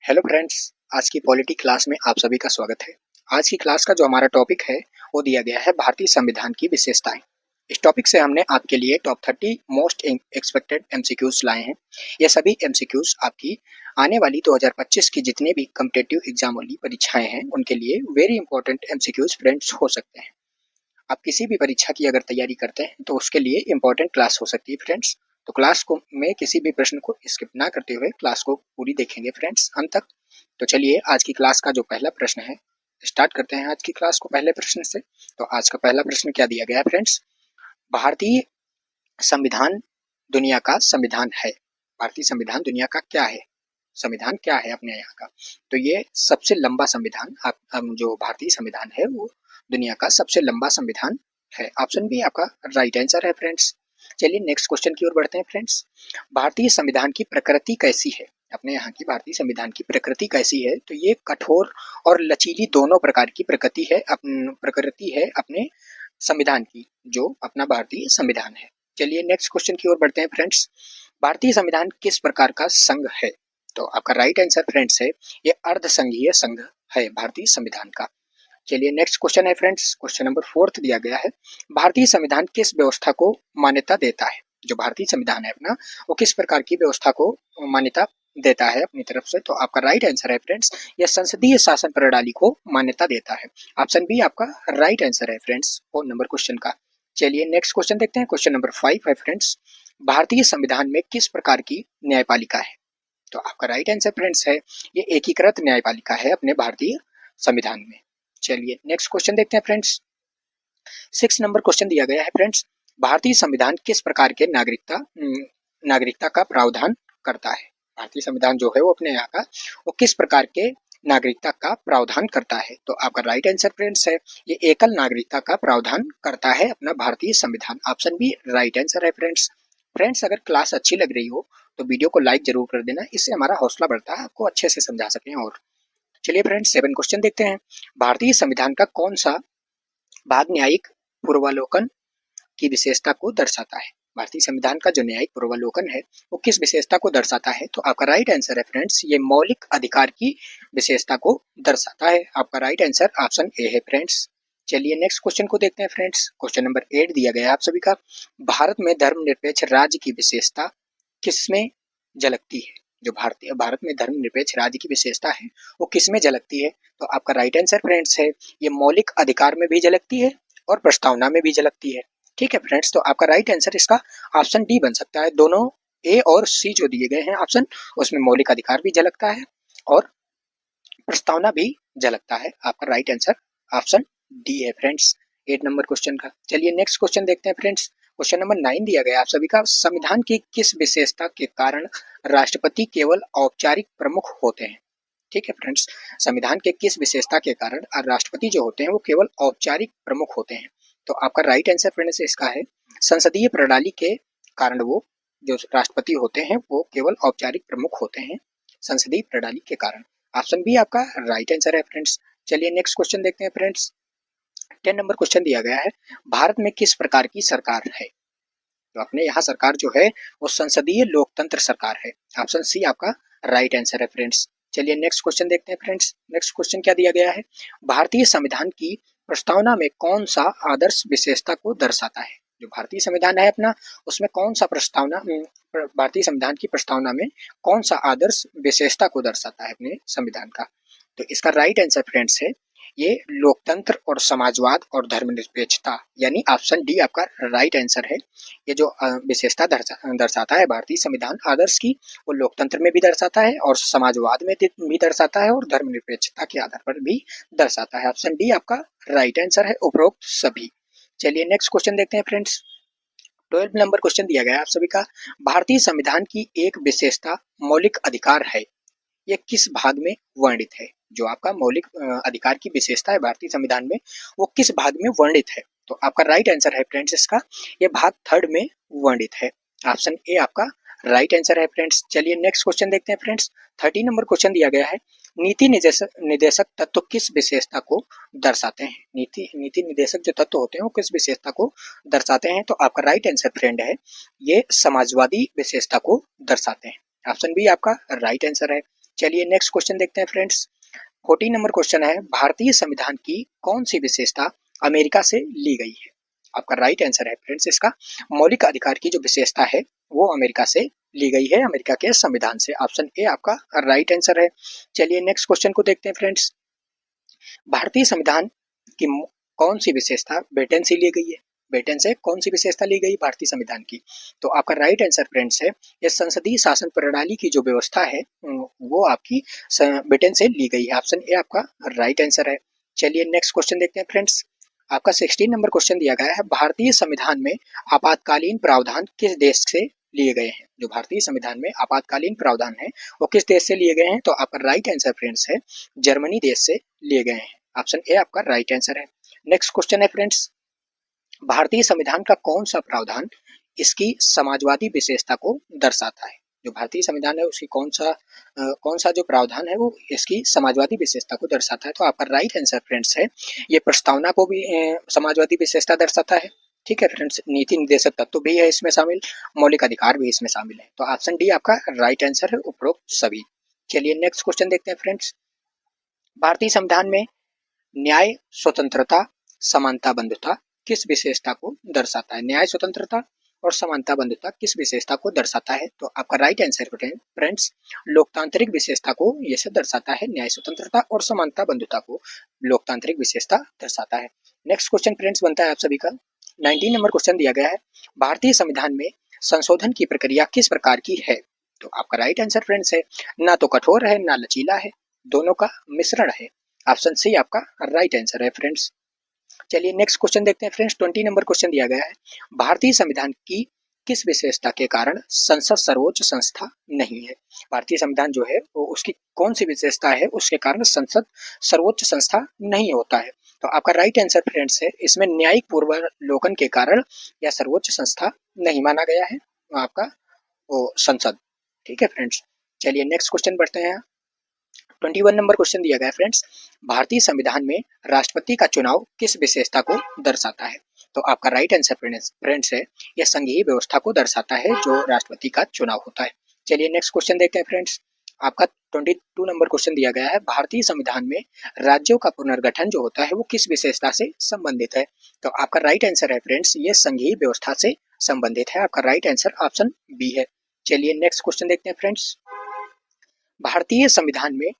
Hello friends, आज की polity class में आप सभी का स्वागत है। आज की क्लास का जो हमारा टॉपिक है वो दिया गया है भारतीय संविधान की विशेषताएं। इस टॉपिक से हमने आपके लिए टॉप 30 मोस्ट एक्सपेक्टेड एमसीक्यूज लाए हैं। ये सभी एमसीक्यूज आपकी आने वाली 2025 की जितने भी कॉम्पिटिटिव एग्जाम वाली परीक्षाएं हैं उनके लिए वेरी इंपॉर्टेंट एमसीक्यूज फ्रेंड्स हो सकते हैं। आप किसी भी परीक्षा की अगर तैयारी करते हैं तो उसके लिए इंपॉर्टेंट क्लास हो सकती है फ्रेंड्स। तो क्लास को में किसी भी प्रश्न को स्किप ना करते हुए क्लास को पूरी देखेंगे फ्रेंड्स अंत तक। तो चलिए आज की क्लास का जो पहला प्रश्न है स्टार्ट करते हैं आज की क्लास को पहले प्रश्न से। तो आज का पहला प्रश्न क्या दिया गया है फ्रेंड्स? भारतीय संविधान दुनिया का संविधान है। भारतीय संविधान दुनिया का क्या है? संविधान क्या है अपने यहाँ का? तो ये सबसे लंबा संविधान जो भारतीय संविधान है वो दुनिया का सबसे लंबा संविधान है। ऑप्शन बी आपका राइट आंसर है फ्रेंड्स। चलिए नेक्स्ट क्वेश्चन की ओर बढ़ते हैं फ्रेंड्स। भारतीय संविधान की प्रकृति कैसी है? अपने यहाँ की भारतीय संविधान की प्रकृति कैसी है? तो ये कठोर और लचीली दोनों प्रकार की प्रकृति है अपने संविधान की, जो अपना भारतीय संविधान है। चलिए नेक्स्ट क्वेश्चन की ओर बढ़ते हैं फ्रेंड्स। भारतीय संविधान किस प्रकार का संघ है? तो आपका राइट आंसर फ्रेंड्स है ये अर्ध संघीय संघ है भारतीय संविधान का। चलिए नेक्स्ट क्वेश्चन है फ्रेंड्स, क्वेश्चन नंबर 4 दिया गया है। भारतीय संविधान किस व्यवस्था को मान्यता देता है? जो भारतीय संविधान है अपना वो किस प्रकार की व्यवस्था को मान्यता देता है अपनी तरफ से? तो आपका राइट आंसर है फ्रेंड्स यह संसदीय शासन प्रणाली को मान्यता देता है। ऑप्शन बी आपका राइट आंसर है फ्रेंड्स 4 नंबर क्वेश्चन का। चलिए नेक्स्ट क्वेश्चन देखते हैं, क्वेश्चन नंबर 5 है फ्रेंड्स। भारतीय संविधान में किस प्रकार की न्यायपालिका है? तो आपका राइट आंसर फ्रेंड्स है ये एकीकृत न्यायपालिका है अपने भारतीय संविधान में। चलिए नेक्स्ट क्वेश्चन देखते हैं फ्रेंड्स। 6 नंबर क्वेश्चन दिया गया है फ्रेंड्स। भारतीय संविधान किस प्रकार के नागरिकता का प्रावधान करता है? भारतीय संविधान जो है वो अपने यहाँ का वो किस प्रकार के नागरिकता का प्रावधान करता है? तो आपका राइट आंसर फ्रेंड्स है ये एकल नागरिकता का प्रावधान करता है अपना भारतीय संविधान। ऑप्शन बी राइट आंसर है फ्रेंड्स। फ्रेंड्स अगर क्लास अच्छी लग रही हो तो वीडियो को लाइक जरूर कर देना, इससे हमारा हौसला बढ़ता है आपको अच्छे से समझा सकें। और चलिए फ्रेंड्स 7 क्वेश्चन देखते हैं। भारतीय संविधान का कौन सा भाग न्यायिक पूर्वावलोकन की विशेषता को दर्शाता है? भारतीय संविधान का जो न्यायिक पूर्वावलोकन है वो किस विशेषता को दर्शाता है? तो आपका राइट आंसर है फ्रेंड्स ये मौलिक अधिकार की विशेषता को दर्शाता है। आपका राइट आंसर ऑप्शन ए है फ्रेंड्स। चलिए नेक्स्ट क्वेश्चन को देखते हैं फ्रेंड्स, क्वेश्चन नंबर 8 दिया गया है आप सभी का। भारत में धर्मनिरपेक्ष राज्य की विशेषता किसमें झलकती है? जो भारत में धर्मनिरपेक्ष राज्य की विशेषता है वो किसमें झलकती है? तो आपका राइट आंसर फ्रेंड्स है ये मौलिक अधिकार में भी झलकती है और प्रस्तावना में भी झलकती है। ठीक है फ्रेंड्स, तो आपका राइट आंसर इसका ऑप्शन डी बन सकता है। दोनों ए और सी जो दिए गए हैं ऑप्शन उसमें मौलिक अधिकार भी झलकता है और प्रस्तावना भी झलकता है। आपका राइट आंसर ऑप्शन डी है फ्रेंड्स 8 नंबर क्वेश्चन का। चलिए नेक्स्ट क्वेश्चन देखते हैं फ्रेंड्स, क्वेश्चन नंबर 9 दिया गया आप सभी का। संविधान की किस विशेषता के कारण राष्ट्रपति केवल औपचारिक प्रमुख होते हैं? ठीक है फ्रेंड्स, संविधान के किस विशेषता के कारण राष्ट्रपति जो होते हैं वो केवल औपचारिक प्रमुख होते हैं? तो आपका राइट आंसर फ्रेंड्स इसका है संसदीय प्रणाली के कारण वो जो राष्ट्रपति होते हैं वो केवल औपचारिक प्रमुख होते हैं संसदीय प्रणाली के कारण। ऑप्शन बी आपका राइट आंसर है फ्रेंड्स। चलिए नेक्स्ट क्वेश्चन देखते हैं फ्रेंड्स, 10 नंबर क्वेश्चन दिया गया है। भारत में किस प्रकार की सरकार है? तो अपने यहाँ सरकार जो है वो संसदीय लोकतंत्र सरकार है। ऑप्शन सी आपका राइट आंसर है फ्रेंड्स। चलिए नेक्स्ट क्वेश्चन देखते हैं फ्रेंड्स, नेक्स्ट क्वेश्चन क्या दिया गया है? भारतीय संविधान की प्रस्तावना में कौन सा आदर्श विशेषता को दर्शाता है? जो भारतीय संविधान है अपना उसमें कौन सा प्रस्तावना भारतीय संविधान की प्रस्तावना में कौन सा आदर्श विशेषता को दर्शाता है अपने संविधान का? तो इसका राइट आंसर फ्रेंड्स है ये लोकतंत्र और समाजवाद और धर्मनिरपेक्षता, यानी ऑप्शन डी आपका राइट आंसर है। ये जो विशेषता दर्शाता है भारतीय संविधान आदर्श की वो लोकतंत्र में भी दर्शाता है और समाजवाद में भी दर्शाता है और धर्मनिरपेक्षता के आधार पर भी दर्शाता है। ऑप्शन डी आपका राइट आंसर है उपरोक्त सभी। चलिए नेक्स्ट क्वेश्चन देखते हैं फ्रेंड्स, 12 नंबर क्वेश्चन दिया गया है आप सभी का। भारतीय संविधान की एक विशेषता मौलिक अधिकार है, ये किस भाग में वर्णित है? जो आपका मौलिक अधिकार की विशेषता है भारतीय संविधान में वो किस भाग में वर्णित है? तो आपका राइट आंसर है फ्रेंड्स इसका ये भाग 3 में वर्णित है। ऑप्शन ए आपका राइट आंसर है फ्रेंड्स। चलिए नेक्स्ट क्वेश्चन देखते हैं फ्रेंड्स, 13 नंबर क्वेश्चन दिया गया है। नीति निदेशक तत्व किस विशेषता को दर्शाते हैं? नीति निदेशक जो तत्व होते हैं वो किस विशेषता को दर्शाते हैं? तो आपका राइट आंसर फ्रेंड है ये समाजवादी विशेषता को दर्शाते हैं। ऑप्शन बी आपका राइट आंसर है। चलिए नेक्स्ट क्वेश्चन देखते हैं फ्रेंड्स। 14 नंबर क्वेश्चन है, भारतीय संविधान की कौन सी विशेषता अमेरिका से ली गई है? आपका राइट आंसर है फ्रेंड्स इसका, मौलिक अधिकार की जो विशेषता है वो अमेरिका से ली गई है, अमेरिका के संविधान से। ऑप्शन ए आपका राइट आंसर है। चलिए नेक्स्ट क्वेश्चन को देखते हैं फ्रेंड्स। भारतीय संविधान की कौन सी विशेषता ब्रिटेन से ली गई है? ब्रिटेन से कौन सी विशेषता ली गई भारतीय संविधान की? तो आपका राइट आंसर फ्रेंड्स है, ये संसदीय शासन प्रणाली की जो व्यवस्था है वो आपकी ब्रिटेन से ली गई है। ऑप्शन ए आपका राइट आंसर है। चलिए नेक्स्ट क्वेश्चन देखते हैं फ्रेंड्स। आपका 16 नंबर क्वेश्चन दिया गया है, भारतीय संविधान में आपातकालीन प्रावधान किस देश से लिए गए हैं? जो भारतीय संविधान में आपातकालीन प्रावधान है वो किस देश से लिए गए हैं? तो आपका राइट आंसर फ्रेंड्स है, जर्मनी देश से लिए गए हैं। ऑप्शन ए आपका राइट आंसर है। नेक्स्ट क्वेश्चन है फ्रेंड्स, भारतीय संविधान का कौन सा प्रावधान इसकी समाजवादी विशेषता को दर्शाता है? जो भारतीय संविधान है उसकी कौन सा जो प्रावधान है वो इसकी समाजवादी विशेषता को दर्शाता है? तो आपका राइट आंसर फ्रेंड्स है, ये प्रस्तावना को भी समाजवादी विशेषता दर्शाता है। ठीक है फ्रेंड्स, नीति निर्देशक तत्व भी है इसमें शामिल, मौलिक अधिकार भी इसमें शामिल है। तो ऑप्शन डी आपका राइट आंसर है, उपरोक्त सभी। चलिए नेक्स्ट क्वेश्चन देखते हैं फ्रेंड्स। भारतीय संविधान में न्याय, स्वतंत्रता, समानता, बंधुता किस विशेषता को दर्शाता है? न्याय, स्वतंत्रता और समानता, बंधुता किस विशेषता को दर्शाता है? तो आपका राइट आंसर फ्रेंड्स, लोकतांत्रिक विशेषता को ये सब दर्शाता है। न्याय, स्वतंत्रता और समानता, बंधुता को लोकतांत्रिक विशेषता दर्शाता है। नेक्स्ट क्वेश्चन फ्रेंड्स बनता है आप सभी का 19 नंबर क्वेश्चन दिया गया है, भारतीय संविधान में संशोधन की प्रक्रिया किस प्रकार की है? तो आपका राइट आंसर फ्रेंड्स है, ना तो कठोर है ना लचीला है, दोनों का मिश्रण है। ऑप्शन सी आपका राइट आंसर है फ्रेंड्स। चलिए नेक्स्ट क्वेश्चन देखते हैं फ्रेंड्स। 20 नंबर क्वेश्चन दिया गया है, भारतीय संविधान की किस विशेषता के कारण संसद सर्वोच्च संस्था नहीं है? भारतीय संविधान जो है वो उसकी कौन सी विशेषता है उसके कारण संसद सर्वोच्च संस्था नहीं होता है? तो आपका राइट आंसर फ्रेंड्स है, इसमें न्यायिक पूर्वावलोकन के कारण यह सर्वोच्च संस्था नहीं माना गया है आपका वो संसद। ठीक है फ्रेंड्स, चलिए नेक्स्ट क्वेश्चन बढ़ते हैं। 21 नंबर क्वेश्चन दिया गया है फ्रेंड्स, भारतीय संविधान में राष्ट्रपति का चुनाव किस विशेषता को दर्शाता है? तो आपका राइट आंसर फ्रेंड्स है, यह संघीय व्यवस्था को दर्शाता है जो राष्ट्रपति का चुनाव होता है। चलिए नेक्स्ट क्वेश्चन देखते हैं फ्रेंड्स। आपका 22 नंबर क्वेश्चन दिया गया है, भारतीय संविधान में राज्यों का पुनर्गठन जो होता है वो किस विशेषता से संबंधित है? तो आपका राइट आंसर है फ्रेंड्स, ये संघीय व्यवस्था से संबंधित है। आपका राइट आंसर ऑप्शन बी है। चलिए नेक्स्ट क्वेश्चन देखते हैं फ्रेंड्स। भारतीय संविधान में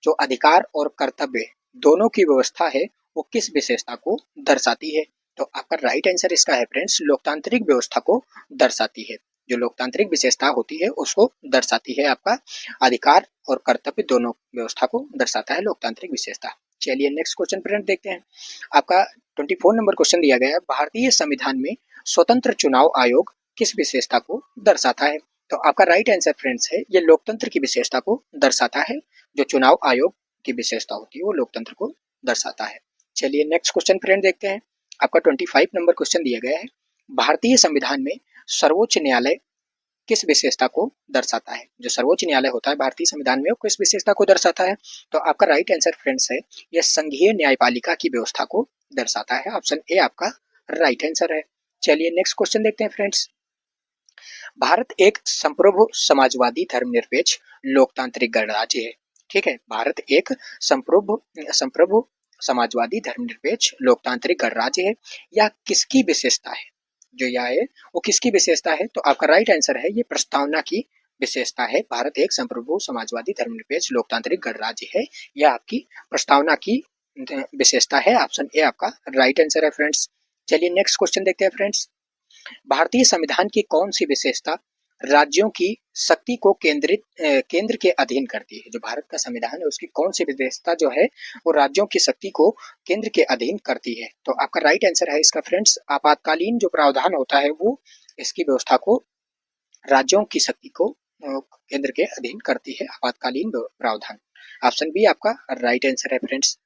जो अधिकार और कर्तव्य दोनों की व्यवस्था है वो किस विशेषता को दर्शाती है? तो आपका राइट आंसर इसका है फ्रेंड्स, लोकतांत्रिक व्यवस्था को दर्शाती है। जो लोकतांत्रिक विशेषता होती है उसको दर्शाती है। आपका अधिकार और कर्तव्य दोनों व्यवस्था को दर्शाता है लोकतांत्रिक विशेषता। चलिए नेक्स्ट क्वेश्चन फ्रेंड देखते हैं। आपका 24 नंबर क्वेश्चन दिया गया है, भारतीय संविधान में स्वतंत्र चुनाव आयोग किस विशेषता को दर्शाता है? तो आपका राइट आंसर फ्रेंड्स है, ये लोकतंत्र की विशेषता को दर्शाता है। जो चुनाव आयोग की विशेषता होती है वो लोकतंत्र को दर्शाता है। चलिए नेक्स्ट क्वेश्चन फ्रेंड देखते हैं। आपका 25 नंबर क्वेश्चन दिया गया है, भारतीय संविधान में सर्वोच्च न्यायालय किस विशेषता को दर्शाता है? जो सर्वोच्च न्यायालय होता है भारतीय संविधान में वो किस विशेषता को दर्शाता है? तो आपका राइट आंसर फ्रेंड्स है, यह संघीय न्यायपालिका की व्यवस्था को दर्शाता है। ऑप्शन ए आपका राइट आंसर है। चलिए नेक्स्ट क्वेश्चन देखते हैं फ्रेंड्स। भारत एक संप्रभु समाजवादी धर्मनिरपेक्ष लोकतांत्रिक गणराज्य है। ठीक है, भारत एक संप्रभु समाजवादी धर्मनिरपेक्ष लोकतांत्रिक गणराज्य है। यह किसकी विशेषता है? जो यह है वो किसकी विशेषता है? तो आपका राइट आंसर है, ये प्रस्तावना की विशेषता है। भारत एक संप्रभु समाजवादी धर्मनिरपेक्ष लोकतांत्रिक गणराज्य है, यह आपकी प्रस्तावना की विशेषता है। ऑप्शन ए आपका राइट आंसर है फ्रेंड्स। चलिए नेक्स्ट क्वेश्चन देखते हैं फ्रेंड्स। भारतीय संविधान की कौन सी विशेषता राज्यों की शक्ति को केंद्र के अधीन करती है? जो भारत का संविधान है उसकी कौन सी विशेषता जो है वो राज्यों की शक्ति को केंद्र के अधीन करती है? तो आपका राइट आंसर है इसका फ्रेंड्स, आपातकालीन जो प्रावधान होता है वो इसकी व्यवस्था को राज्यों की शक्ति को केंद्र के अधीन करती है, आपातकालीन प्रावधान। ऑप्शन बी आपका राइट आंसर है फ्रेंड्स।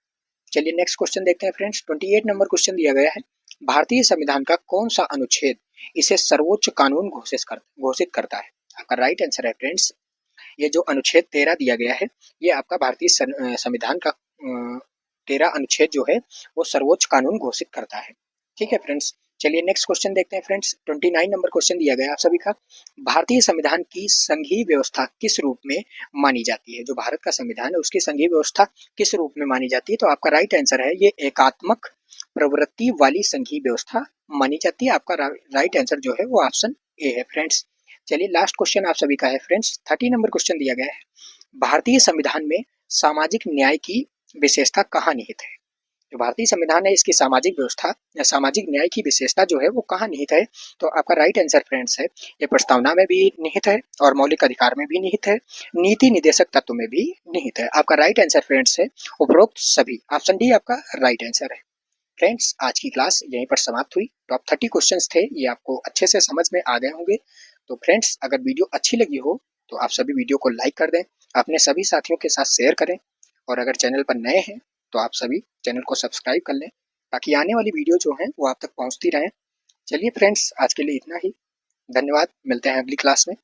चलिए नेक्स्ट क्वेश्चन देखते हैं फ्रेंड्स। 28 नंबर क्वेश्चन दिया गया है, भारतीय संविधान का कौन सा अनुच्छेद इसे सर्वोच्च कानून घोषित करता है? आपका राइट आंसर है फ्रेंड्स, ये जो अनुच्छेद 13 दिया गया है ये आपका भारतीय संविधान का 13 अनुच्छेद जो है वो सर्वोच्च कानून घोषित करता है। ठीक है फ्रेंड्स, चलिए नेक्स्ट क्वेश्चन देखते हैं फ्रेंड्स। 29 नंबर क्वेश्चन दिया गया है आप सभी का। भारतीय संविधान की संघीय व्यवस्था किस रूप में मानी जाती है? जो भारत का संविधान है उसकी संघीय व्यवस्था किस रूप में मानी जाती है? तो आपका राइट आंसर है ये एकात्मक प्रवृत्ति वाली संघीय व्यवस्था मानी जाती है। आपका राइट आंसर जो है वो ऑप्शन ए है फ्रेंड्स। चलिए लास्ट क्वेश्चन आप सभी का है फ्रेंड्स। 30 नंबर क्वेश्चन दिया गया है। भारतीय संविधान में सामाजिक न्याय की विशेषता कहाँ निहित है? जो भारतीय संविधान है इसकी सामाजिक व्यवस्था या सामाजिक न्याय की विशेषता जो है वो कहाँ निहित है? तो आपका राइट आंसर फ्रेंड्स है ये प्रस्तावना में भी निहित है और मौलिक अधिकार में भी निहित है, नीति निदेशक तत्व में भी निहित है। आपका राइट आंसर फ्रेंड्स है उपरोक्त सभी। ऑप्शन डी आपका राइट आंसर है। फ्रेंड्स आज की क्लास यहीं पर समाप्त हुई। टॉप 30 क्वेश्चंस थे, ये आपको अच्छे से समझ में आ गए होंगे। तो फ्रेंड्स अगर वीडियो अच्छी लगी हो तो आप सभी वीडियो को लाइक कर दें, अपने सभी साथियों के साथ शेयर करें और अगर चैनल पर नए हैं तो आप सभी चैनल को सब्सक्राइब कर लें ताकि आने वाली वीडियो जो हैं वो आप तक पहुंचती रहें। चलिए फ्रेंड्स आज के लिए इतना ही। धन्यवाद, मिलते हैं अगली क्लास में।